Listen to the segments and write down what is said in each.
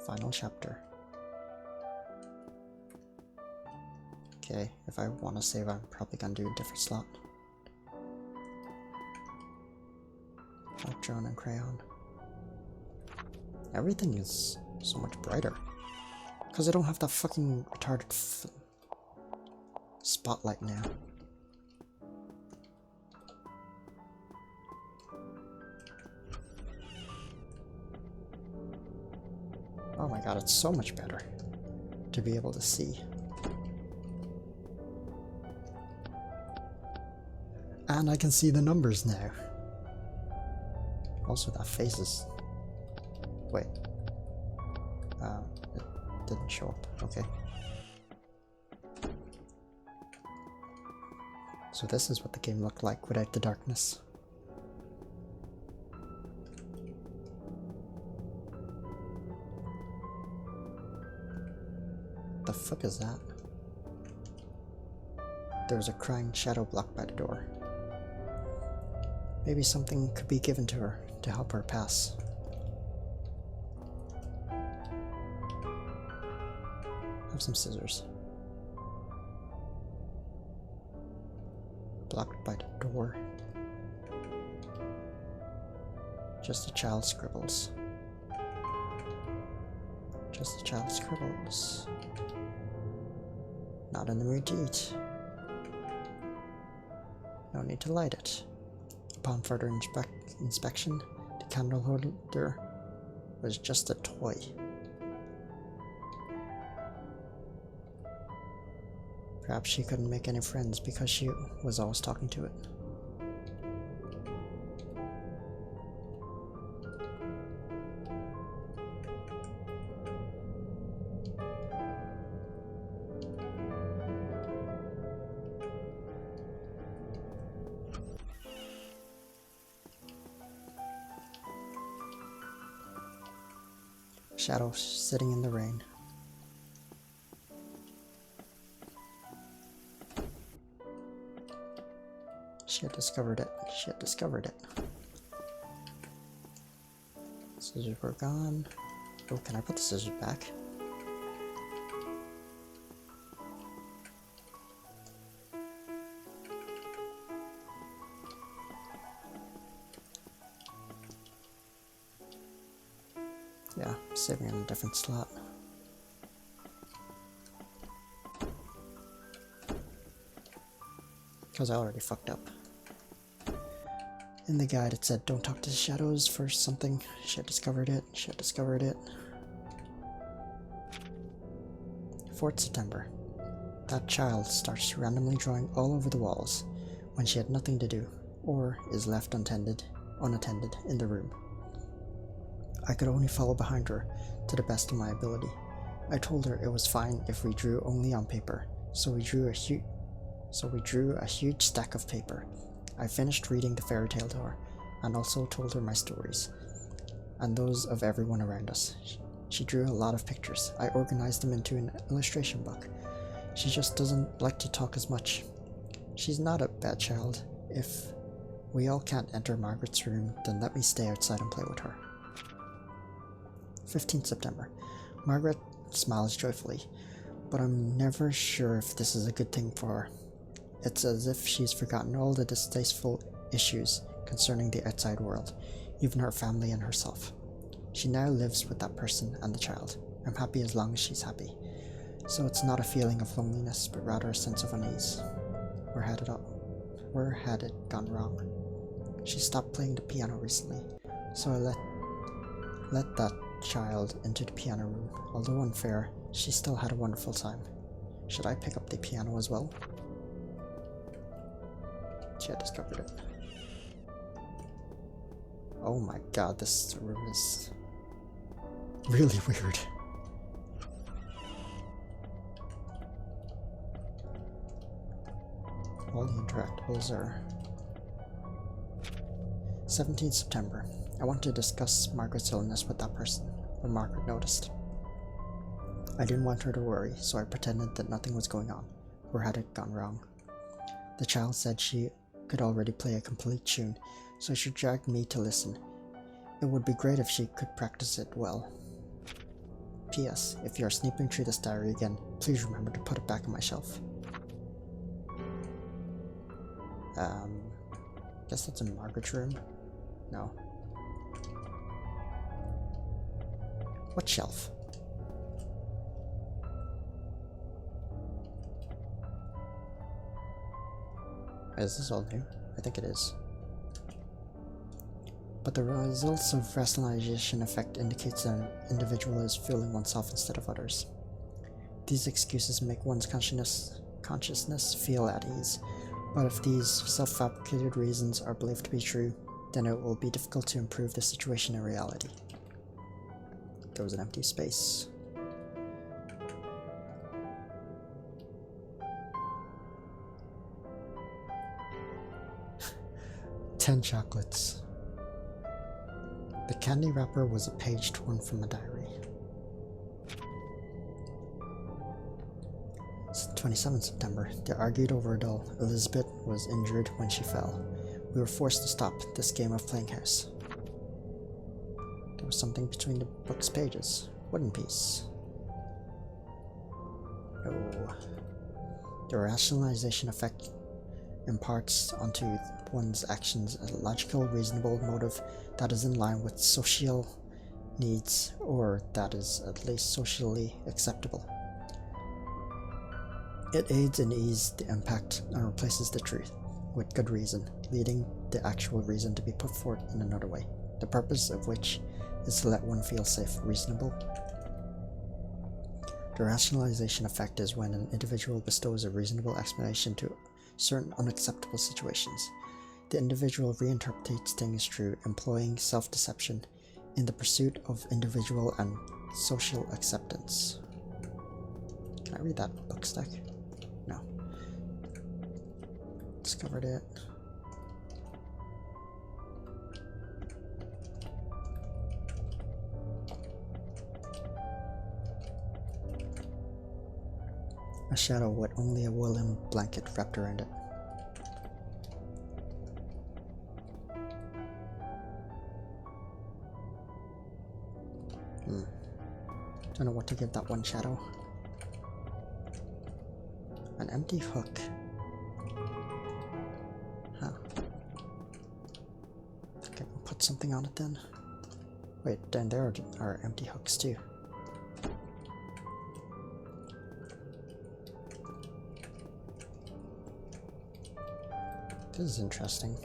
Final chapter. Okay, if I want to save, I'm probably gonna do a different slot. Like drone and crayon. Everything is so much brighter. Because I don't have that fucking retarded spotlight now. Oh my god, it's so much better to be able to see. And I can see the numbers now. Also, that face is... Wait. It didn't show up. Okay. So this is what the game looked like without the darkness. The fuck is that? There's a crying shadow blocked by the door. Maybe something could be given to her to help her pass. Have some scissors. Blocked by the door. Just a child scribbles. Just a child scribbles. Not in the mood to eat. No need to light it. Upon further inspection, the candle holder was just a toy. Perhaps she couldn't make any friends because she was always talking to it. Shadow sitting in the rain. She had discovered it. She had discovered it. Scissors were gone. Oh, can I put the scissors back? Yeah, saving in a different slot. Because I already fucked up. In the guide it said don't talk to the shadows for something. She had discovered it. She had discovered it. 4th September. That child starts randomly drawing all over the walls when she had nothing to do, or is left unattended in the room. I could only follow behind her to the best of my ability. I told her it was fine if we drew only on paper, so we drew a huge stack of paper. I finished reading the fairy tale to her, and also told her my stories, and those of everyone around us. She drew a lot of pictures. I organized them into an illustration book. She just doesn't like to talk as much. She's not a bad child. If we all can't enter Margaret's room, then let me stay outside and play with her. 15th September. Margaret smiles joyfully, but I'm never sure if this is a good thing for her. It's as if she's forgotten all the distasteful issues concerning the outside world, even her family and herself. She now lives with that person and the child. I'm happy as long as she's happy. So it's not a feeling of loneliness, but rather a sense of unease. Where had it gone wrong? She stopped playing the piano recently, so I let that child into the piano room. Although unfair, she still had a wonderful time. Should I pick up the piano as well? She had discovered it. Oh my god, this room is really weird. All the interactables are... 17th September. I want to discuss Margaret's illness with that person, when Margaret noticed. I didn't want her to worry, so I pretended that nothing was going on. Where had it gone wrong? The child said she could already play a complete tune, so she dragged me to listen. It would be great if she could practice it well. P.S. If you are snooping through this diary again, please remember to put it back on my shelf. Guess that's in Margaret's room? No. What shelf? Is this all new? I think it is. But the results of rationalization effect indicates that an individual is fooling oneself instead of others. These excuses make one's consciousness feel at ease, but if these self-fabricated reasons are believed to be true, then it will be difficult to improve the situation in reality. There was an empty space. "10 chocolates. The candy wrapper was a page torn from a diary. 27th September. They argued over a doll. Elizabeth was injured when she fell. We were forced to stop this game of playing house. There was something between the book's pages. Wooden piece. No. The rationalization effect imparts onto one's actions a logical, reasonable motive that is in line with social needs, or that is at least socially acceptable. It aids and eases the impact and replaces the truth, with good reason, leading the actual reason to be put forth in another way, the purpose of which is to let one feel safe, reasonable. The rationalization effect is when an individual bestows a reasonable explanation to certain unacceptable situations. The individual reinterprets things through employing self-deception in the pursuit of individual and social acceptance." Can I read that book stack? No. Discovered it. A shadow with only a woolen blanket wrapped around it. Don't know what to give that one shadow. An empty hook. Huh. Okay, we'll put something on it then. Wait, down there are empty hooks too. This is interesting.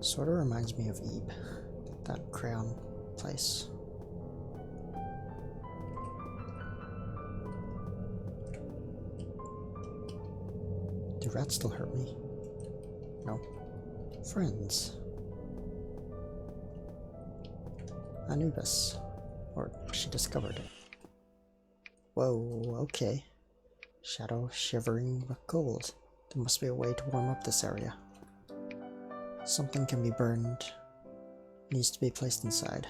Sort of reminds me of Ebe, that crayon place. Do rats still hurt me? No. Friends. Anubis. Or she discovered it. Whoa, okay. Shadow shivering with cold. There must be a way to warm up this area. Something can be burned. Needs to be placed inside.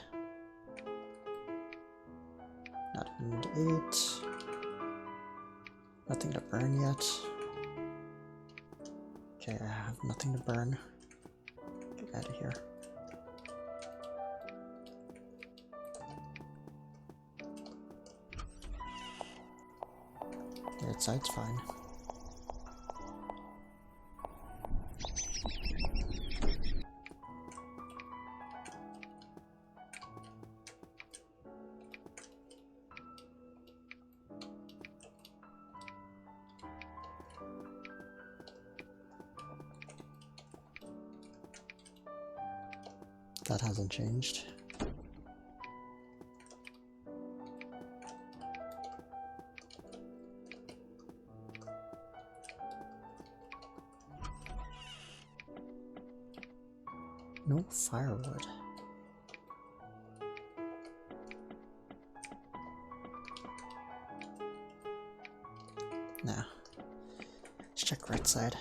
Nothing to eat. Nothing to burn yet. Okay, I have nothing to burn. Get out of here. The outside's fine. That hasn't changed. No firewood. Nah. Let's check right side.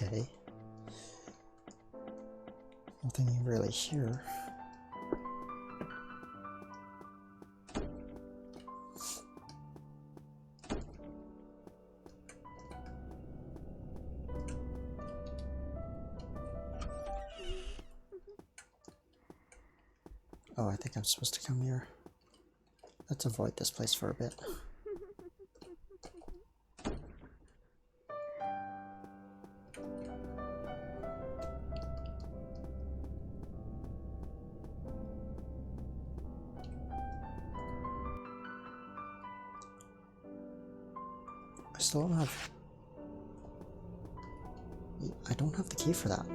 Okay. Nothing really here. Oh, I think I'm supposed to come here. Let's avoid this place for a bit. I still don't have... I don't have the key for that.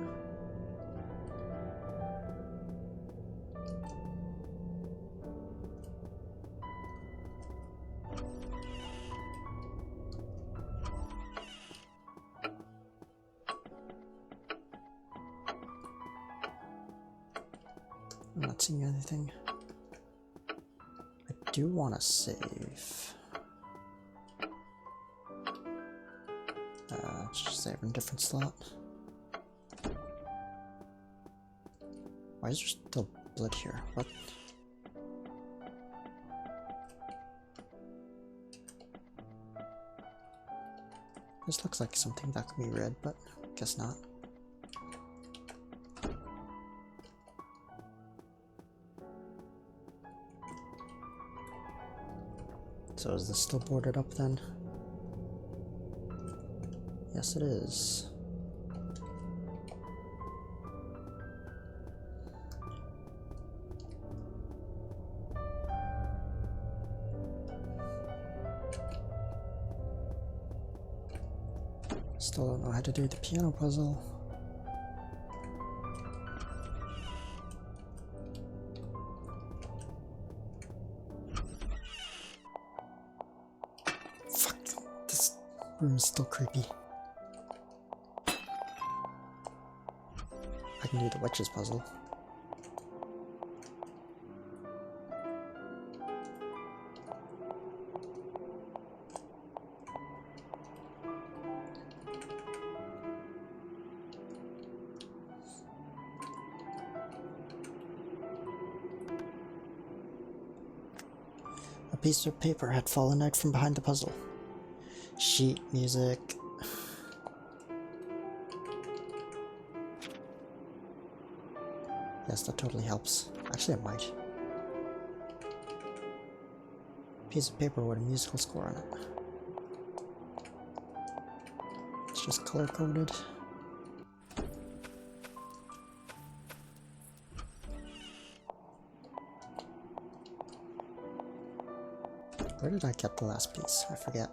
I'm not seeing anything. I do want to save. Just save in a different slot. Why is there still blood here? What? This looks like something that could be read, but guess not. So is this still boarded up then? Yes, it is. Still don't know how to do the piano puzzle. Fuck, this room is still creepy. I can do the witch's puzzle. A piece of paper had fallen out from behind the puzzle. Sheet music. Yes, that totally helps. Actually, it might. Piece of paper with a musical score on it. It's just color coded. Where did I get the last piece? I forget.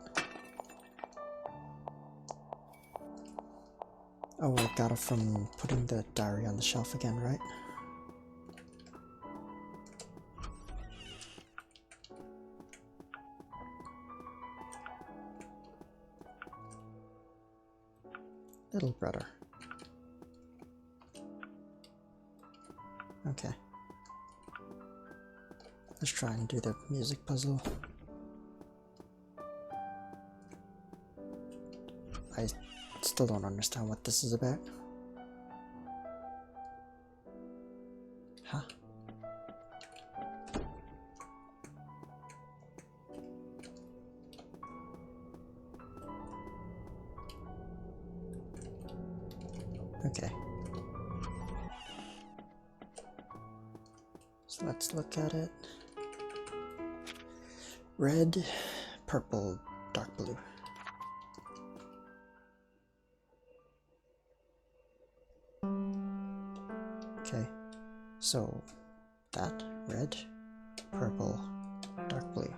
Oh, I got it from putting the diary on the shelf again, right? Little brother. Okay. Let's try and do the music puzzle. I still don't understand what this is about. Huh? Okay. So let's look at it. Red, purple, dark blue. Okay, so that red, purple, dark blue.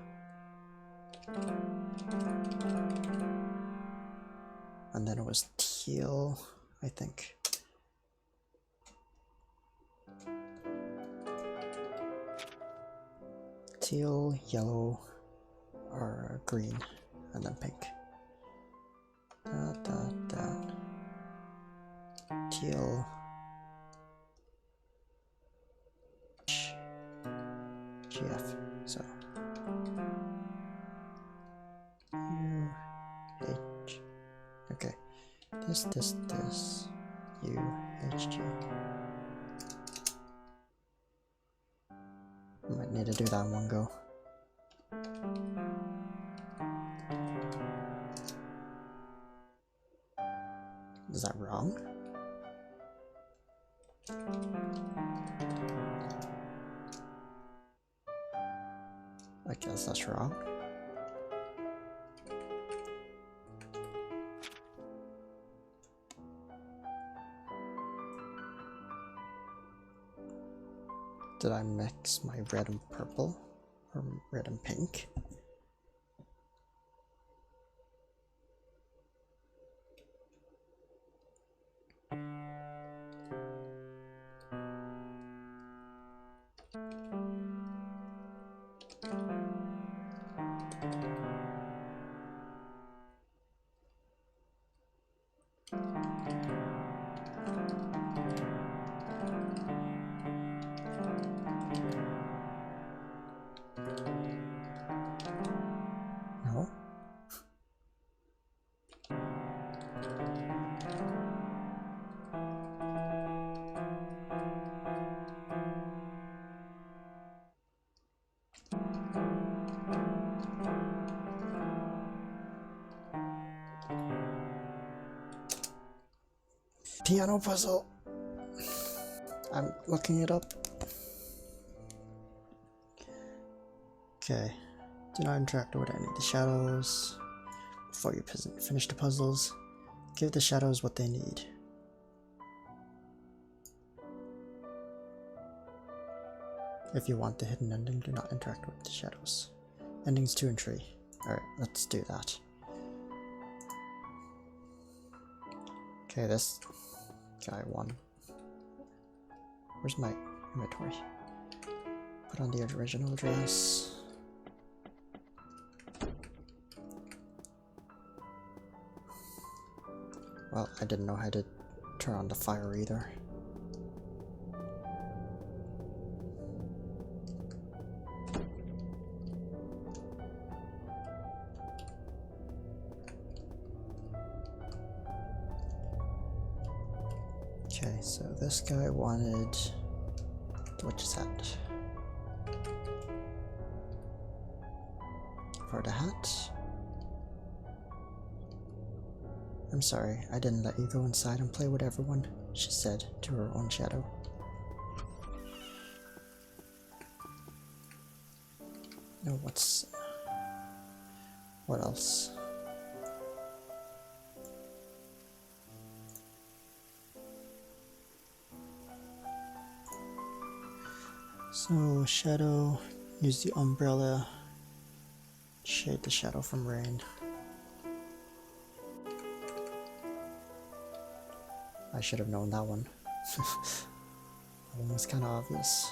And then it was teal, I think. Teal, yellow, or green, and then pink. Teal. GF, so U, H, okay, This. U, H, G. I might need to do that in one go. Is that wrong? I guess that's wrong. Did I mix my red and purple? Or red and pink? No? Piano puzzle! I'm looking it up. Okay. Do not interact with any of the shadows. Before you finish the puzzles, give the shadows what they need. If you want the hidden ending, do not interact with the shadows. Endings 2 and 3. Alright, let's do that. Okay, this guy won. Where's my inventory? Put on the original address. Well, I didn't know how to turn on the fire either. Okay, so this guy wanted... What is that? For the hat? I'm sorry, I didn't let you go inside and play with everyone, she said to her own shadow. No, what else? So, shadow, use the umbrella, shade the shadow from rain. I should have known that one. That one was kind of obvious.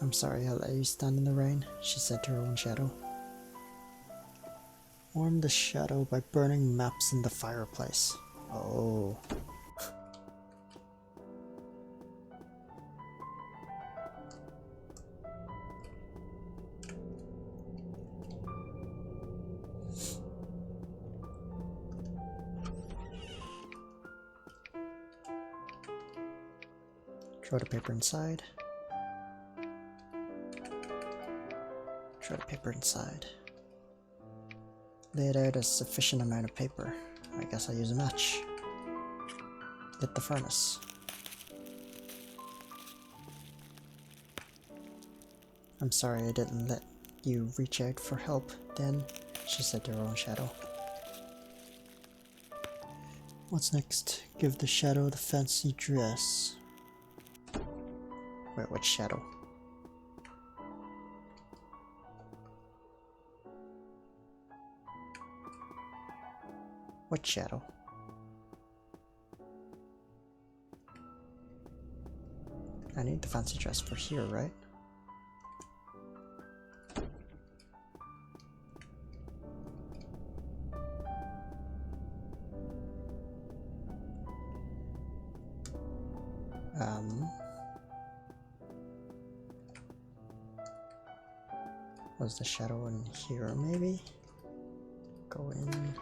I'm sorry I let you stand in the rain, she said to her own shadow. Warm the shadow by burning maps in the fireplace. Oh. Throw the paper inside. Throw the paper inside. Lay it out a sufficient amount of paper. I guess I'll use a match. Lit the furnace. I'm sorry I didn't let you reach out for help then, she said to her own shadow. What's next? Give the shadow the fancy dress. Wait, which shadow? What shadow? I need the fancy dress for here, right? Was the shadow in here maybe? Go in.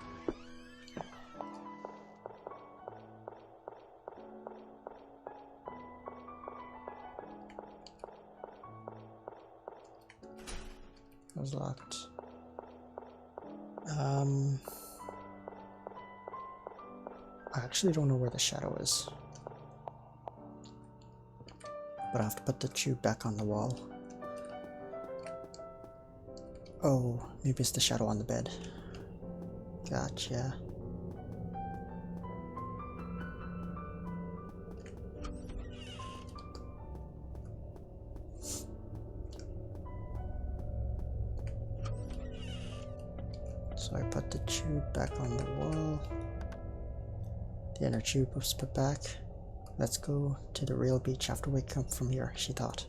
was locked. I actually don't know where the shadow is. But I have to put the tube back on the wall. Oh, maybe it's the shadow on the bed. Gotcha. So I put the tube back on the wall. The inner tube was put back. Let's go to the real beach after waking up from here, she thought.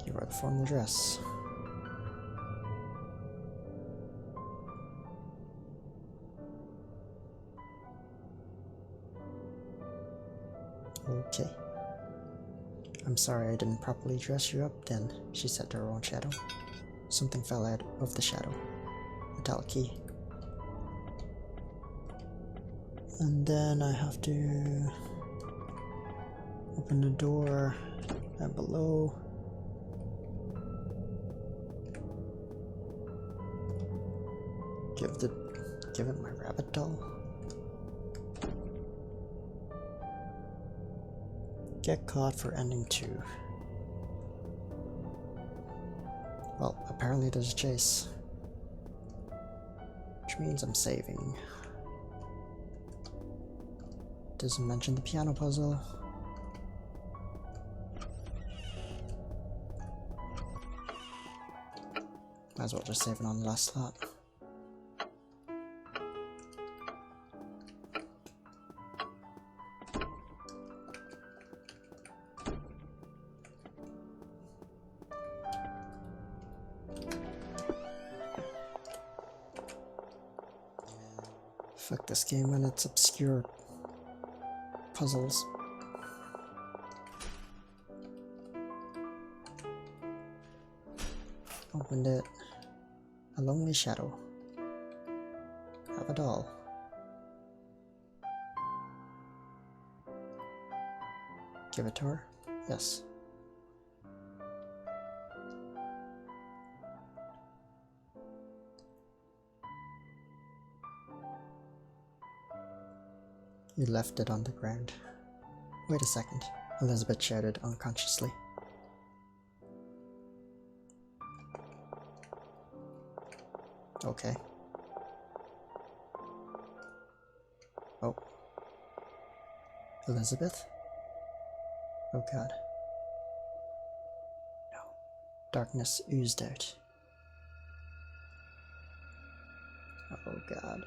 You wore the formal dress. Okay. I'm sorry I didn't properly dress you up then, she said to her own shadow. Something fell out of the shadow. Metallic key. And then I have to open the door down below. Give it my rabbit doll. Get caught for ending 2. Well, apparently there's a chase. Which means I'm saving. Doesn't mention the piano puzzle. Might as well just save it on the last slot. Fuck this game and its obscure puzzles. Opened it. A lonely shadow. Have a doll. Give it to her? Yes. You left it on the ground. Wait a second, Elizabeth shouted unconsciously. Okay. Oh. Elizabeth? Oh god. No. Darkness oozed out. Oh god.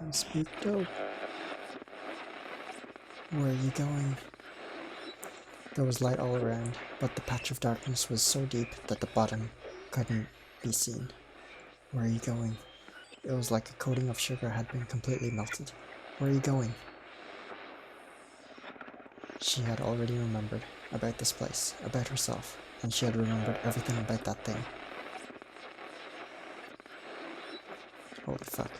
I'm spooked out. Where are you going? There was light all around, but the patch of darkness was so deep that the bottom couldn't be seen. Where are you going? It was like a coating of sugar had been completely melted. Where are you going? She had already remembered about this place, about herself, and she had remembered everything about that thing. Holy fuck.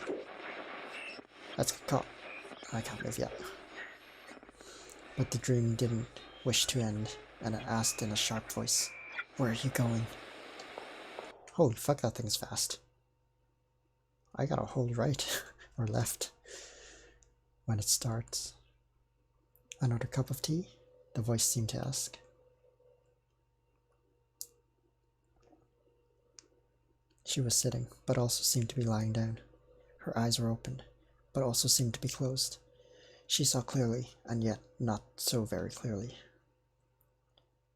Let's get caught. I can't move yet. But the dream didn't wish to end, and it asked in a sharp voice, where are you going? Holy fuck, that thing's fast. I gotta hold right or left when it starts. Another cup of tea? The voice seemed to ask. She was sitting, but also seemed to be lying down. Her eyes were open, but also seemed to be closed. She saw clearly, and yet not so very clearly.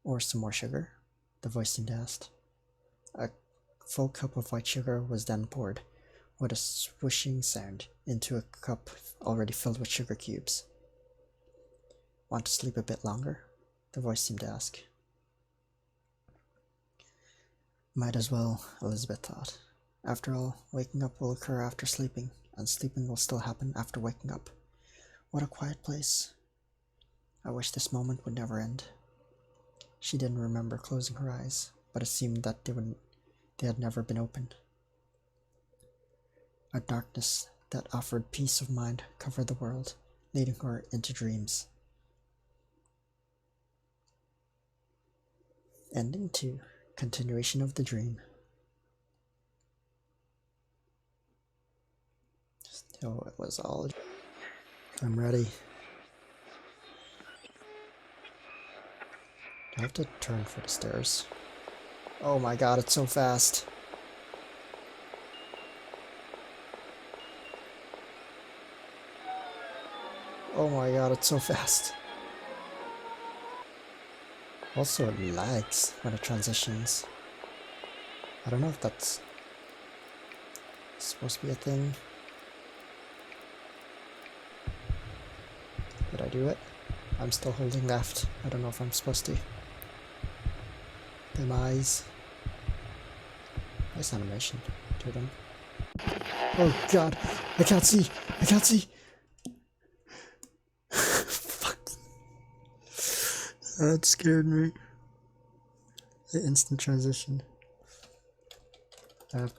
Or some more sugar? The voice seemed to ask. A full cup of white sugar was then poured, with a swishing sound, into a cup already filled with sugar cubes. Want to sleep a bit longer? The voice seemed to ask. Might as well, Elizabeth thought. After all, waking up will occur after sleeping, and sleeping will still happen after waking up. What a quiet place. I wish this moment would never end. She didn't remember closing her eyes, but it seemed that they had never been opened. A darkness that offered peace of mind covered the world, leading her into dreams. Ending 2. Continuation of the dream. So it was all... I'm ready. I have to turn for the stairs. Oh my god, it's so fast. Oh my god, it's so fast. Also, it lags when it transitions. I don't know if that's supposed to be a thing. Did I do it? I'm still holding left. I don't know if I'm supposed to. Them eyes. Nice animation to them. Oh god, I can't see! I can't see! Fuck. That scared me. The instant transition. I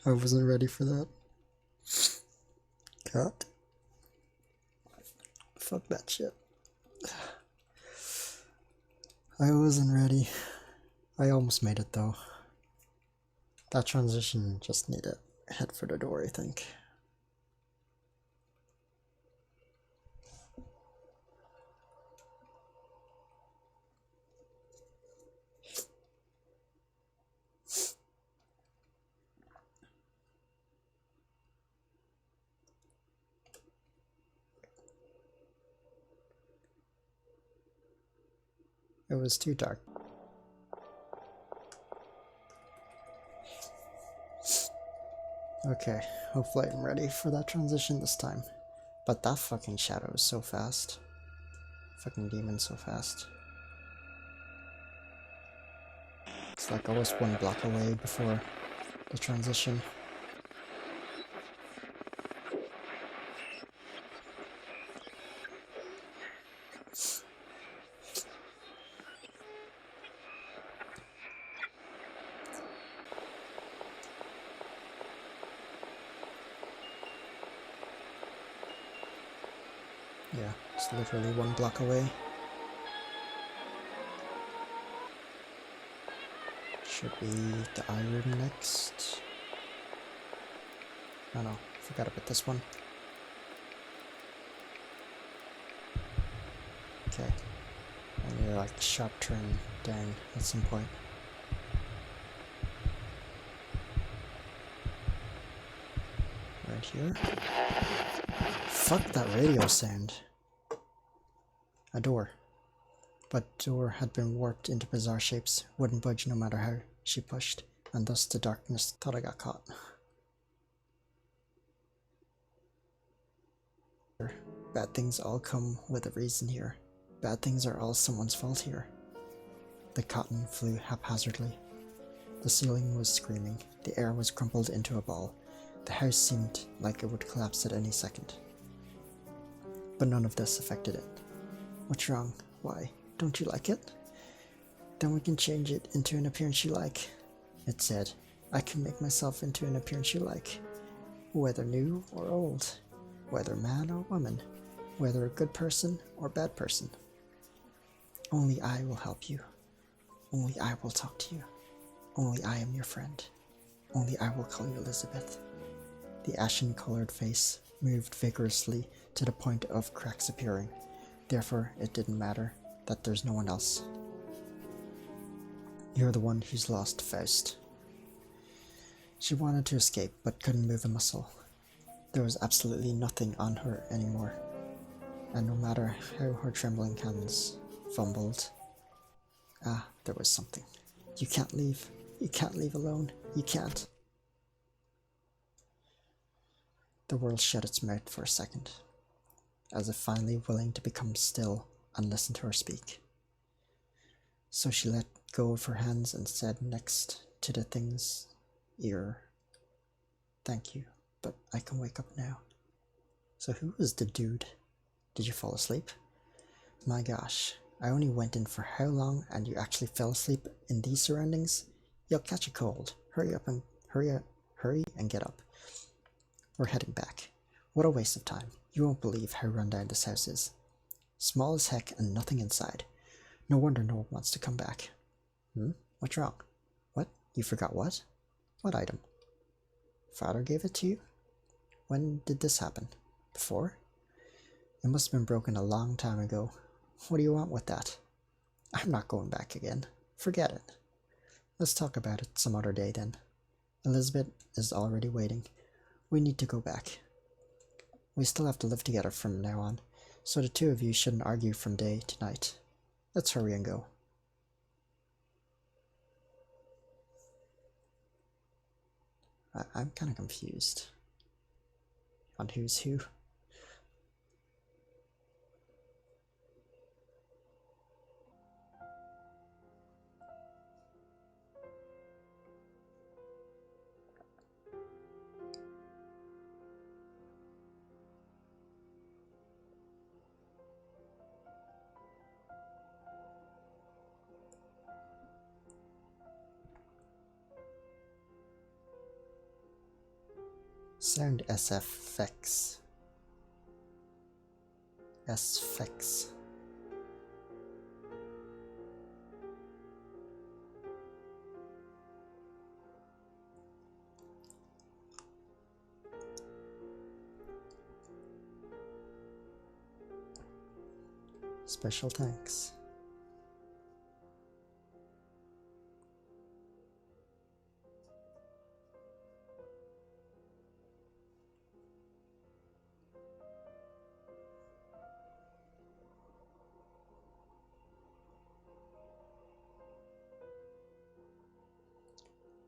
wasn't ready for that. God. Fuck that shit. I wasn't ready. I almost made it though. That transition just needed to head for the door, I think. It was too dark. Okay, hopefully I'm ready for that transition this time. But that fucking shadow is so fast. Fucking demon so fast. It's like almost one block away before the transition. Yeah, it's literally one block away. Should be the eye room next. Oh no, forgot about this one. Okay. I need to like sharp turn down at some point. Right here. Fuck that radio sound. A door. But the door had been warped into bizarre shapes, wouldn't budge no matter how she pushed, and thus the darkness thought I got caught. Bad things all come with a reason here. Bad things are all someone's fault here. The cotton flew haphazardly. The ceiling was screaming. The air was crumpled into a ball. The house seemed like it would collapse at any second. But none of this affected it. What's wrong? Why? Don't you like it? Then we can change it into an appearance you like. It said, I can make myself into an appearance you like. Whether new or old. Whether man or woman. Whether a good person or bad person. Only I will help you. Only I will talk to you. Only I am your friend. Only I will call you Elizabeth. The ashen-colored face moved vigorously to the point of cracks appearing. Therefore, it didn't matter that there's no one else. You're the one who's lost, Faust. She wanted to escape, but couldn't move a muscle. There was absolutely nothing on her anymore. And no matter how her trembling hands fumbled, there was something. You can't leave. You can't leave alone. You can't. The world shut its mouth for a second, as if finally willing to become still and listen to her speak. So she let go of her hands and said next to the thing's ear, Thank you, but I can wake up now. So who was the dude? Did you fall asleep? My gosh, I only went in for how long and you actually fell asleep in these surroundings? You'll catch a cold. Hurry and get up. We're heading back. What a waste of time. You won't believe how run down this house is. Small as heck and nothing inside. No wonder no one wants to come back. What's wrong? What? You forgot what? What item? Father gave it to you? When did this happen? Before? It must have been broken a long time ago. What do you want with that? I'm not going back again. Forget it. Let's talk about it some other day then. Elizabeth is already waiting. We need to go back. We still have to live together from now on, so the two of you shouldn't argue from day to night. Let's hurry and go. I'm kind of confused on who's who. Sound SFX. SFX. Special thanks.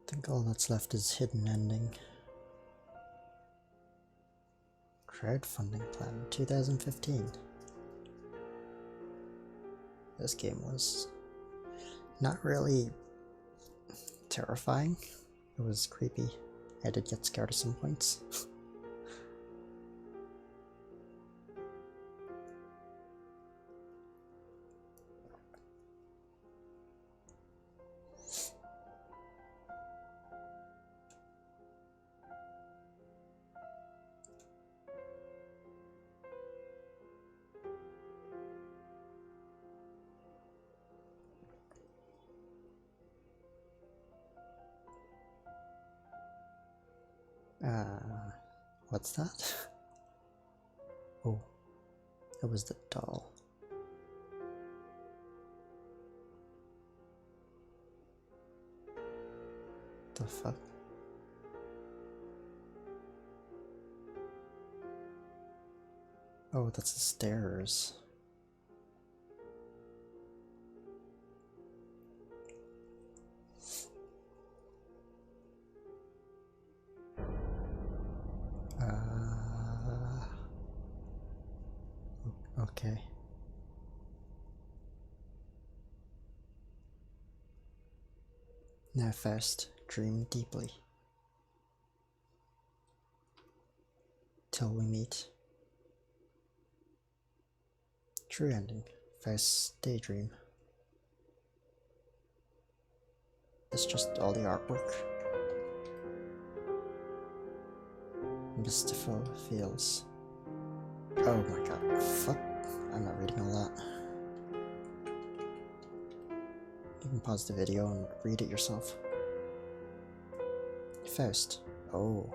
I think all that's left is hidden ending. Crowdfunding plan 2015. This game was not really terrifying. It was creepy. I did get scared at some points. What's that? Oh, it was the doll. The fuck? Oh, that's the stairs. Okay. Now first, dream deeply. Till we meet. True ending. First daydream. That's just all the artwork. Mystical feels. Oh my god, fuck. I'm not reading all that. You can pause the video and read it yourself. Faust. Oh.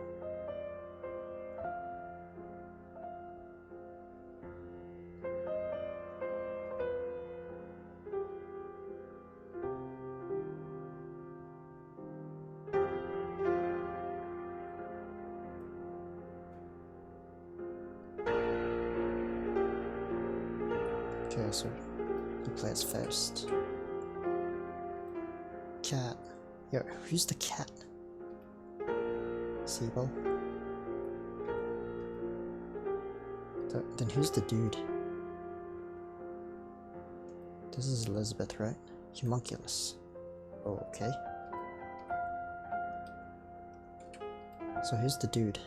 Okay, so he plays Faust. Cat. Yo, who's the cat? Siebel? Then who's the dude? This is Elizabeth, right? Homunculus. Oh, okay. So who's the dude?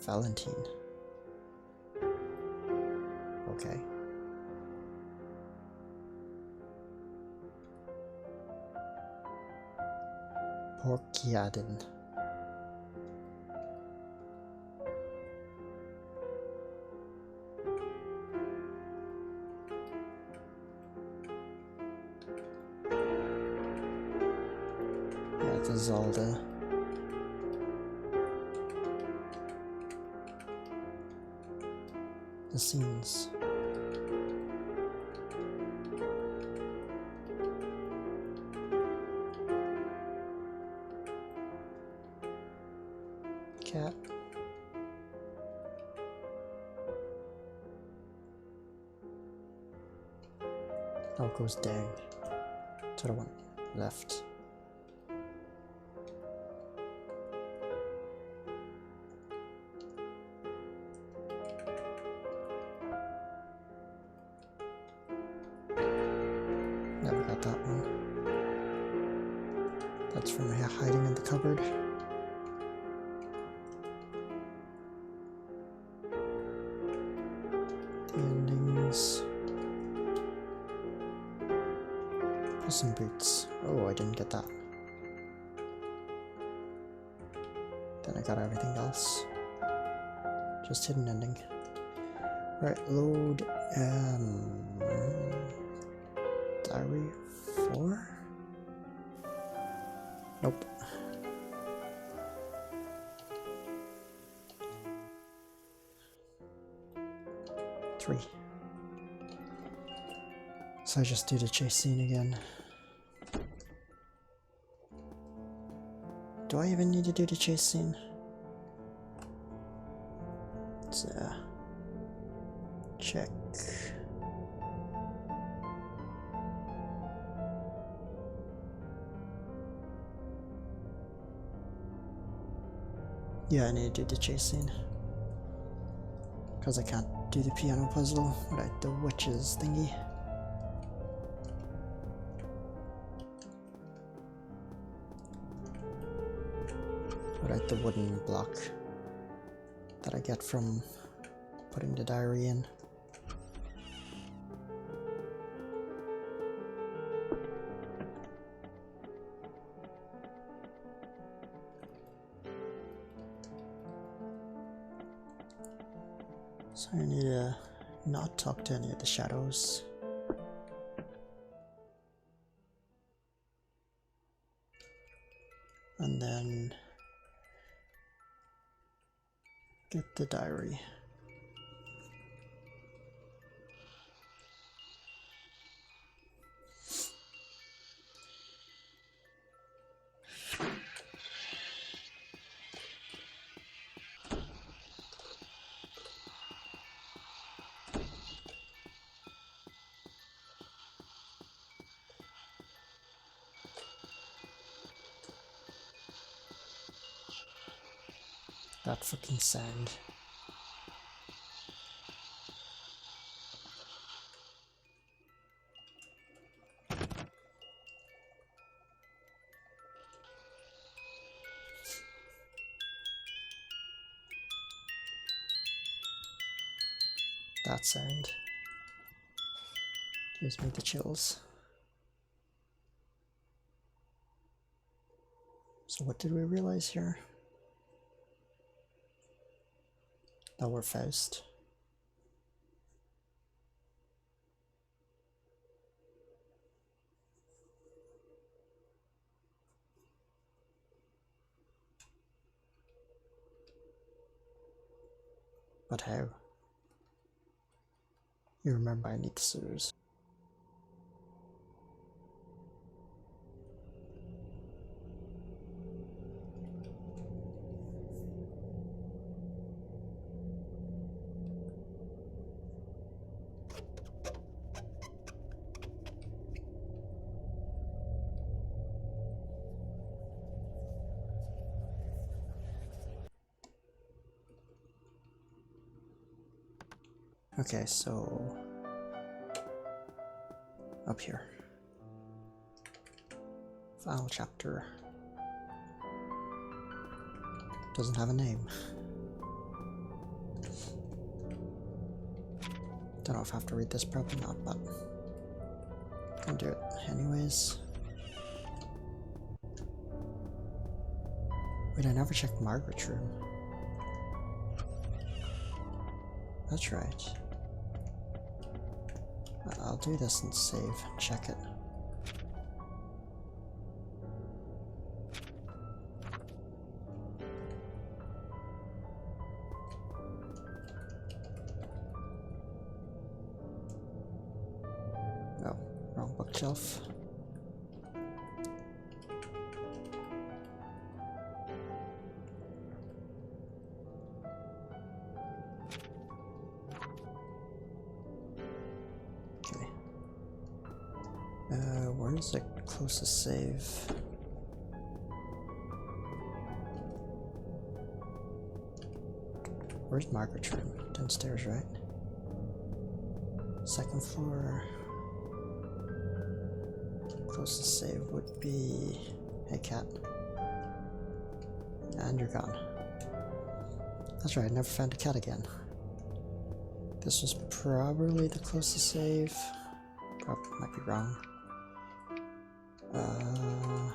Valentine. Okay. Porciadin. is all the scenes. Cat. Oh, it goes down to the one left. Never got that one. That's from hiding in the cupboard. The endings. Puss in Boots. Oh, I didn't get that. Then I got everything else. Just hidden ending. Right, load diary 4? Nope. Three. So I just do the chase scene again. Do I even need to do the chase scene? Let's check. Yeah, I need to do the chase scene. Because I can't do the piano puzzle without the witches thingy. Without the wooden block that I get from putting the diary in. So I need to not talk to any of the shadows. And then get the diary. That fucking sound. That sound gives me the chills. So what did we realize here? That we're Faust. But how? You remember I need the scissors. Okay, so up here. Final chapter. Doesn't have a name. Don't know if I have to read this, probably not, but I'm gonna do it anyways. Wait, I never checked Margaret's room. That's right. I'll do this and save and check it. wrong bookshelf. Okay. Where's the closest save? Where's Margaret's room? Downstairs, right? Second floor. Closest save would be... Hey, cat. And you're gone. That's right, I never found a cat again. This was probably the closest save. Probably might be wrong. I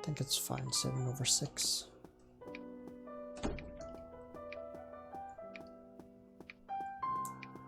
think it's fine saving over 6.